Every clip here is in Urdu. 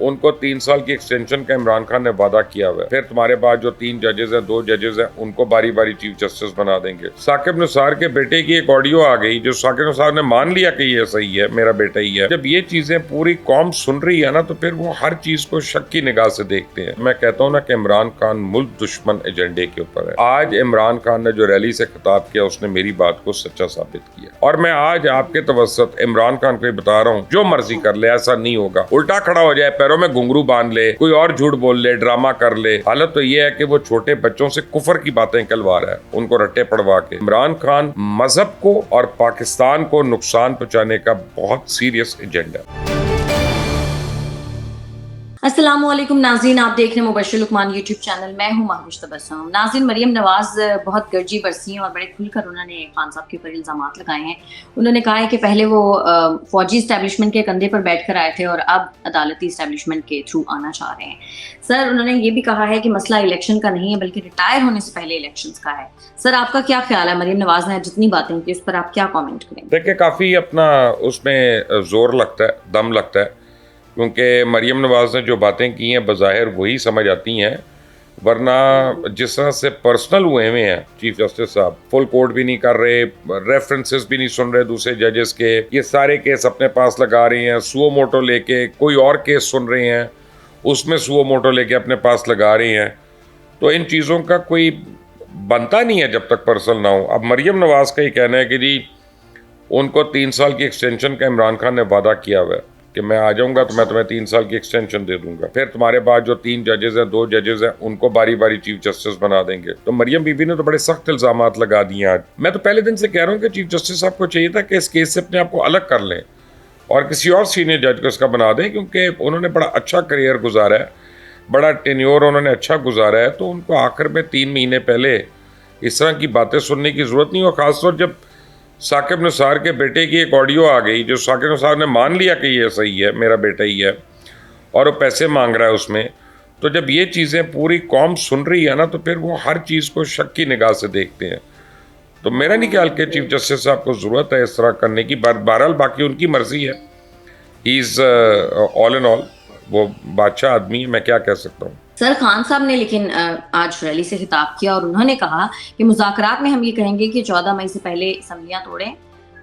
ان کو 3 سال کی ایکسٹینشن کا عمران خان نے وعدہ کیا ہوا ہے. پھر تمہارے بعد جو 3 ججز ہیں 2 ججز ہیں ان کو باری باری چیف جسٹس بنا دیں گے. ثاقب نثار کے بیٹے کی ایک آڈیو آ گئی جو ثاقب نثار نے مان لیا کہ یہ صحیح ہے, میرا بیٹا ہی ہے. جب یہ چیزیں پوری قوم سن رہی ہے نا تو پھر وہ ہر چیز کو شک کی نگاہ سے دیکھتے ہیں. میں کہتا ہوں نا کہ عمران خان ملک دشمن ایجنڈے کے اوپر ہے. آج عمران خان نے جو ریلی سے خطاب کیا اس نے میری بات کو سچا ثابت کیا, اور میں آج آپ کے توسط عمران خان کو بتا رہا ہوں جو مرضی کر لے ایسا نہیں ہوگا. الٹا کھڑا ہو جائے, پیروں میں گھنگرو باندھ لے, کوئی اور جھوٹ بول لے, ڈرامہ کر لے, حالت تو یہ ہے کہ وہ چھوٹے بچوں سے کفر کی باتیں کلوا رہا ہے ان کو رٹے پڑوا کے. عمران خان مذہب کو اور پاکستان کو نقصان پہنچانے کا بہت سیریس ایجنڈا. السلام علیکم ناظرین, آپ دیکھ رہے ہیں مبشر لقمان یوٹیوب چینل. میں ہوں مہوش تبسم. ناظرین, مریم نواز بہت گرجی برسی ہیں اور بڑے کھل کر انہوں نے خان صاحب کے اوپر الزامات لگائے ہیں. انہوں نے کہا ہے کہ پہلے وہ فوجی اسٹیبلشمنٹ کے کندھے پر بیٹھ کر آئے تھے اور اب عدالتی اسٹیبلشمنٹ کے تھرو آنا چاہ رہے ہیں. سر, انہوں نے یہ بھی کہا ہے کہ مسئلہ الیکشن کا نہیں ہے بلکہ ریٹائر ہونے سے پہلے الیکشنز کا ہے. سر, آپ کا کیا خیال ہے؟ مریم نواز نے جتنی باتیں کی اس پر آپ کیا کامنٹ کریں گے؟ دیکھیں, کافی اپنا اس میں زور لگتا ہے, دم لگتا ہے, کیونکہ مریم نواز نے جو باتیں کی ہیں بظاہر وہی سمجھ آتی ہیں, ورنہ جس طرح سے پرسنل ہوئے ہیں چیف جسٹس صاحب, فل کوٹ بھی نہیں کر رہے, ریفرنسز بھی نہیں سن رہے دوسرے ججز کے, یہ سارے کیس اپنے پاس لگا رہے ہیں, سو موٹو لے کے کوئی اور کیس سن رہے ہیں اس میں سو موٹو لے کے اپنے پاس لگا رہے ہیں. تو ان چیزوں کا کوئی بنتا نہیں ہے جب تک پرسنل نہ ہو. اب مریم نواز کا یہ کہنا ہے کہ جی ان کو 3 سال کی ایکسٹینشن کا عمران خان نے وعدہ کیا ہوا ہے کہ میں آ جاؤں گا تو میں تمہیں 3 سال کی ایکسٹینشن دے دوں گا. پھر تمہارے بعد جو 3 ججز ہیں 2 ججز ہیں ان کو باری باری چیف جسٹس بنا دیں گے. تو مریم بی بی نے تو بڑے سخت الزامات لگا دیے آج. میں تو پہلے دن سے کہہ رہا ہوں کہ چیف جسٹس صاحب کو چاہیے تھا کہ اس کیس سے اپنے آپ کو الگ کر لیں اور کسی اور سینئر جج کو اس کا بنا دیں, کیونکہ انہوں نے بڑا اچھا کریئر گزارا ہے, بڑا ٹینیور انہوں نے اچھا گزارا ہے. تو ان کو آخر میں 3 مہینے پہلے اس طرح کی باتیں سننے کی ضرورت نہیں. اور خاص طور جب ثاقب نثار کے بیٹے کی ایک آڈیو آ گئی جو ثاقب نثار نے مان لیا کہ یہ صحیح ہے, میرا بیٹا ہی ہے, اور وہ پیسے مانگ رہا ہے اس میں. تو جب یہ چیزیں پوری قوم سن رہی ہے نا تو پھر وہ ہر چیز کو شک کی نگاہ سے دیکھتے ہیں. تو میرا نہیں خیال کہ چیف جسٹس صاحب کو ضرورت ہے اس طرح کرنے کی. بہرحال باقی ان کی مرضی ہے, ہی از آل ان آل, وہ بادشاہ آدمی ہے, میں کیا کہہ سکتا ہوں. سر, خان صاحب نے لیکن آج ریلی سے خطاب کیا اور انہوں نے کہا کہ مذاکرات میں ہم یہ کہیں گے کہ 14 مئی سے پہلے اسمبلیاں توڑیں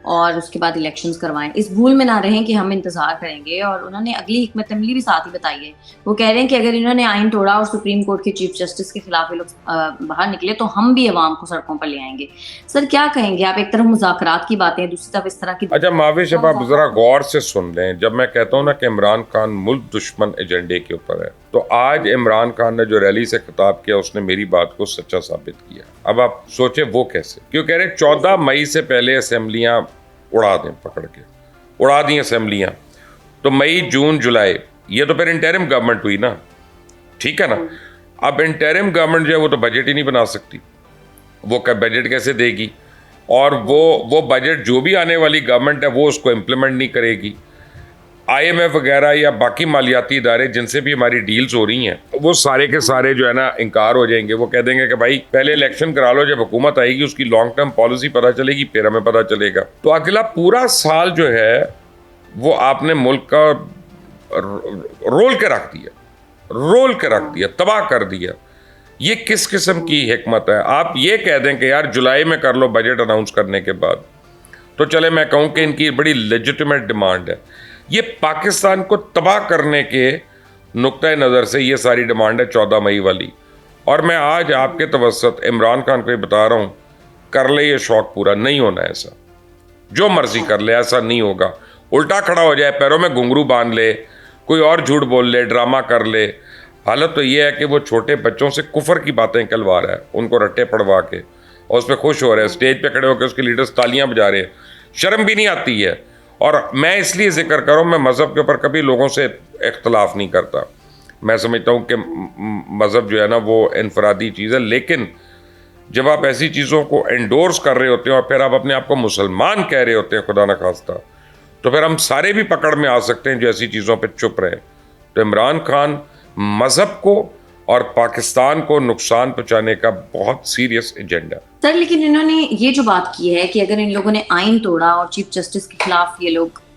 اور اس کے بعد الیکشنز کروائیں. اس بھول میں نہ رہیں کہ ہم انتظار کریں گے. اور انہوں نے اگلی حکمت عملی بھی ساتھ ہی بتائی ہے. وہ کہہ رہے ہیں کہ اگر انہوں نے آئین توڑا اور سپریم کورٹ کے چیف جسٹس کے خلاف یہ لوگ باہر نکلے تو ہم بھی عوام کو سڑکوں پر لے آئیں گے. سر, کیا کہیں گے آپ؟ ایک طرف مذاکرات کی باتیں, دوسری طرف اس طرح کی. اچھا ماوش, اب آپ ذرا غور سے سن لیں. جب میں کہتا ہوں نا کہ عمران خان ملک دشمن ایجنڈے کے اوپر ہے, تو آج عمران خان نے جو ریلی سے خطاب کیا اس نے میری بات کو سچا ثابت کیا. اب آپ سوچیں وہ کیسے, کیوں کہہ رہے 14 مئی سے پہلے اسمبلیاں اڑا دیں, پکڑ کے اڑا دیں اسمبلیاں. تو مئی, جون, جولائی, یہ تو پھر انٹرم گورنمنٹ ہوئی نا, ٹھیک ہے نا. اب انٹرم گورنمنٹ جو ہے وہ تو بجٹ ہی نہیں بنا سکتی, وہ بجٹ کیسے دے گی؟ اور وہ بجٹ جو بھی آنے والی گورنمنٹ ہے وہ اس کو امپلیمنٹ نہیں کرے گی. IMF وغیرہ یا باقی مالیاتی ادارے جن سے بھی ہماری ڈیلز ہو رہی ہیں وہ سارے کے سارے جو ہے نا انکار ہو جائیں گے. وہ کہہ دیں گے کہ بھائی پہلے الیکشن کرا لو, جب حکومت آئے گی اس کی لانگ ٹرم پالیسی پتہ چلے گی پھر ہمیں پتہ چلے گا. تو اگلا پورا سال جو ہے وہ آپ نے ملک کا رول کے رکھ دیا, تباہ کر دیا. یہ کس قسم کی حکمت ہے؟ آپ یہ کہہ دیں کہ یار جولائی میں کر لو بجٹ اناؤنس کرنے کے بعد, تو چلے میں کہوں کہ ان کی بڑی لیجٹیمیٹ ڈیمانڈ ہے. یہ پاکستان کو تباہ کرنے کے نقطۂ نظر سے یہ ساری ڈیمانڈ ہے 14 مئی والی. اور میں آج آپ کے توسط عمران خان کو یہ بتا رہا ہوں, کر لے یہ شوق پورا, نہیں ہونا ایسا. جو مرضی کر لے ایسا نہیں ہوگا. الٹا کھڑا ہو جائے, پیروں میں گھنگرو باندھ لے, کوئی اور جھوٹ بول لے, ڈرامہ کر لے. حالت تو یہ ہے کہ وہ چھوٹے بچوں سے کفر کی باتیں کلوا رہا ہے ان کو رٹے پڑوا کے, اور اس پہ خوش ہو رہے ہیں. اسٹیج پہ کھڑے ہو کے اس کے لیڈرز تالیاں بجا رہے ہیں, شرم بھی نہیں آتی ہے. اور میں اس لیے ذکر کروں, میں مذہب کے اوپر کبھی لوگوں سے اختلاف نہیں کرتا. میں سمجھتا ہوں کہ مذہب جو ہے نا وہ انفرادی چیز ہے, لیکن جب آپ ایسی چیزوں کو انڈورس کر رہے ہوتے ہیں اور پھر آپ اپنے آپ کو مسلمان کہہ رہے ہوتے ہیں خدا نخواستہ, تو پھر ہم سارے بھی پکڑ میں آ سکتے ہیں جو ایسی چیزوں پہ چپ رہے. تو عمران خان مذہب کو اور پاکستان کو نقصان پہنچانے کا بہت سیریس ایجنڈا. سر, لیکن انہوں نے یہ جو بات کی ہے کہ اگر ان لوگوں نے آئین توڑا اور چیف جسٹس کے خلاف یہ لوگ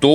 2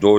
2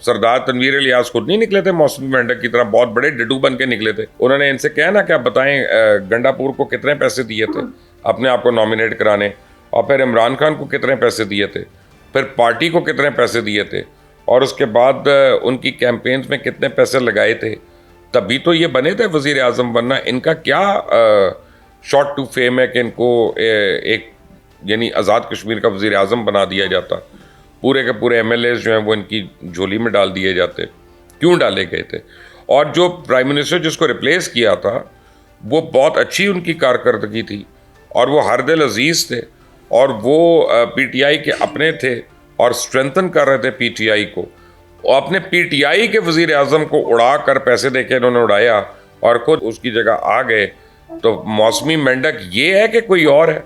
سردار تنویر الیاس خود نہیں نکلے تھے موسمی مینڈک کی طرح بہت بڑے ڈڈو بن کے نکلے تھے. انہوں نے ان سے کہا نا کہ آپ بتائیں گنڈا پور کو کتنے پیسے دیے تھے اپنے آپ کو نامینیٹ کرانے, اور پھر عمران خان کو کتنے پیسے دیے تھے, پھر پارٹی کو کتنے پیسے دیے تھے, اور اس کے بعد ان کی کیمپینز میں کتنے پیسے لگائے تھے, تبھی تو یہ بنے تھے وزیر اعظم. ورنہ ان کا کیا شارٹ ٹو فیم ہے کہ ان کو ایک یعنی آزاد کشمیر کا وزیر اعظم بنا دیا جاتا, پورے کے پورے ایم ایل ایز جو ہیں وہ ان کی جھولی میں ڈال دیے جاتے. کیوں ڈالے گئے تھے؟ اور جو پرائم منسٹر جس کو ریپلیس کیا تھا وہ بہت اچھی ان کی کارکردگی تھی, اور وہ ہر دل عزیز تھے, اور وہ پی ٹی آئی کے اپنے تھے اور اسٹرینتھن کر رہے تھے پی ٹی آئی کو. اور اپنے پی ٹی آئی کے وزیر اعظم کو اڑا کر پیسے دے کے انہوں نے اڑایا اور خود اس کی جگہ آ گئے. تو موسمی مینڈک یہ ہے کہ کوئی اور ہے؟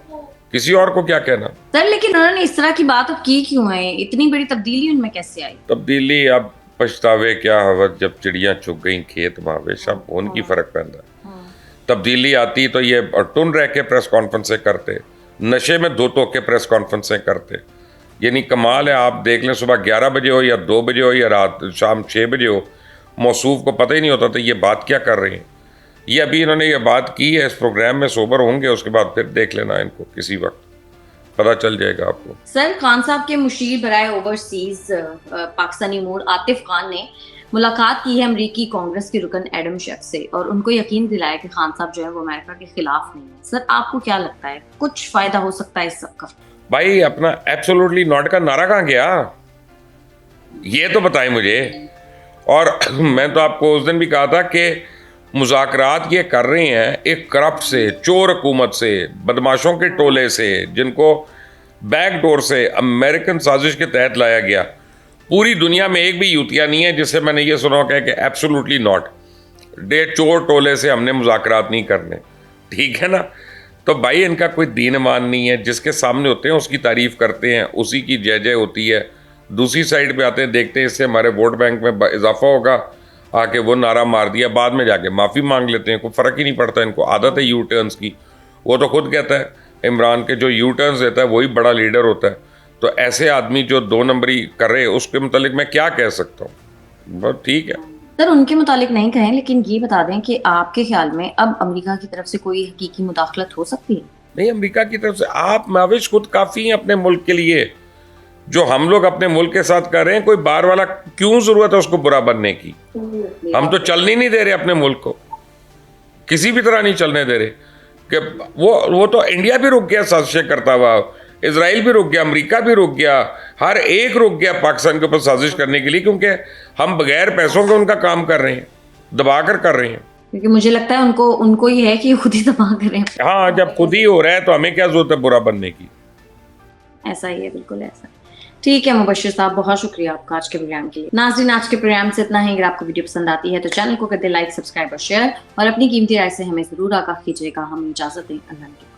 کسی اور کو کیا کہنا سر. لیکن انہوں نے اس طرح کی بات اب کی کیوں ہے؟ اتنی بڑی تبدیلی ان میں کیسے آئی؟ تبدیلی اب پچھتاوے کیا حوت جب چڑیاں چگ گئیں کھیت ماویش, اب ان کی فرق پہنتا ہے. تبدیلی آتی تو یہ ٹن رہ کے پریس کانفرنسیں کرتے, نشے میں دھو کے پریس کانفرنسیں کرتے. یعنی کمال ہے, آپ دیکھ لیں صبح 11 بجے ہو یا 2 بجے ہو یا رات شام 6 بجے ہو, موصوف کو پتہ ہی نہیں ہوتا تھا یہ بات کیا کر رہے ہیں. یہ ابھی انہوں نے یہ بات کی ہے, اس پروگرام میں سوبر ہوں گے, اس کے بعد پھر دیکھ لینا ان کو, کسی وقت پتہ چل جائے گا آپ کو. سر, خان صاحب کے مشیر برائے اوورسیز پاکستانی امور عاطف خان نے ملاقات کی ہے امریکی کانگریس کے رکن ایڈم شیف سے, اور ان کو یقین دلایا کہ خان صاحب جو ہے وہ امریکہ کے خلاف نہیں ہے. سر, آپ کو کیا لگتا ہے کچھ فائدہ ہو سکتا ہے اس سب کا؟ بھائی اپنا ایبسولوٹلی ناٹ کا نعرہ کہاں گیا یہ تو بتائیں مجھے. اور میں تو آپ کو اس دن بھی کہا تھا کہ مذاکرات یہ کر رہے ہیں ایک کرپٹ سے, چور حکومت سے, بدماشوں کے ٹولے سے, جن کو بیک ڈور سے امریکن سازش کے تحت لایا گیا. پوری دنیا میں ایک بھی یوتیا نہیں ہے جس سے میں نے یہ سنا کہ ایبسولوٹلی ناٹ, چور ٹولے سے ہم نے مذاکرات نہیں کرنے. ٹھیک ہے نا؟ تو بھائی ان کا کوئی دین ایمان نہیں ہے, جس کے سامنے ہوتے ہیں اس کی تعریف کرتے ہیں, اسی کی جے جے ہوتی ہے. دوسری سائڈ پہ آتے ہیں, دیکھتے ہیں اس سے ہمارے ووٹ بینک میں اضافہ ہوگا, آ کے وہ نعرہ مار دیا, بعد میں جا کے معافی مانگ لیتے ہیں. کوئی فرق ہی نہیں پڑتا, ان کو عادت ہے یو ٹرنس کی. وہ تو خود کہتا ہے عمران کے جو یو ٹرنس دیتا ہے وہی بڑا لیڈر ہوتا ہے. تو ایسے آدمی جو 2 نمبری کر رہے اس کے متعلق میں کیا کہہ سکتا ہوں. بس ٹھیک ہے سر, ان کے متعلق نہیں کہیں, لیکن یہ بتا دیں کہ آپ کے خیال میں اب امریکہ کی طرف سے کوئی حقیقی مداخلت ہو سکتی ہے؟ نہیں, امریکہ کی طرف سے آپ ماوش خود کافی ہیں اپنے ملک کے لیے. جو ہم لوگ اپنے ملک کے ساتھ کر رہے ہیں, کوئی باہر والا کیوں ضرورت ہے اس کو برا بننے کی؟ ہم تو چلنے نہیں دے رہے اپنے ملک کو, کسی بھی طرح نہیں چلنے دے رہے. کہ وہ تو انڈیا بھی رک گیا سازشیں کرتا ہوا, اسرائیل بھی رک گیا, امریکہ بھی رک گیا, ہر ایک رک گیا پاکستان کے اوپر سازش کرنے کے لیے, کیونکہ ہم بغیر پیسوں کے ان کا کام کر رہے ہیں, دبا کر کر رہے ہیں. کیونکہ مجھے لگتا ہے ان کو یہ ہے کہ خود ہی دبا کریں. ہاں, جب خود ہی ہو رہا ہے تو ہمیں کیا ضرورت ہے برا بننے کی؟ ایسا ہی ہے, بالکل ایسا. ٹھیک ہے مبشر صاحب, بہت شکریہ آپ کا آج کے پروگرام کے لیے. ناظرین, آج کے پروگرام سے اتنا ہی. اگر آپ کو ویڈیو پسند آتی ہے تو چینل کو کر دیں لائک, سبسکرائب اور شیئر, اور اپنی قیمتی رائے سے ہمیں ضرور آگاہ کیجیے گا. ہم اجازت دیں, اللہ حافظ.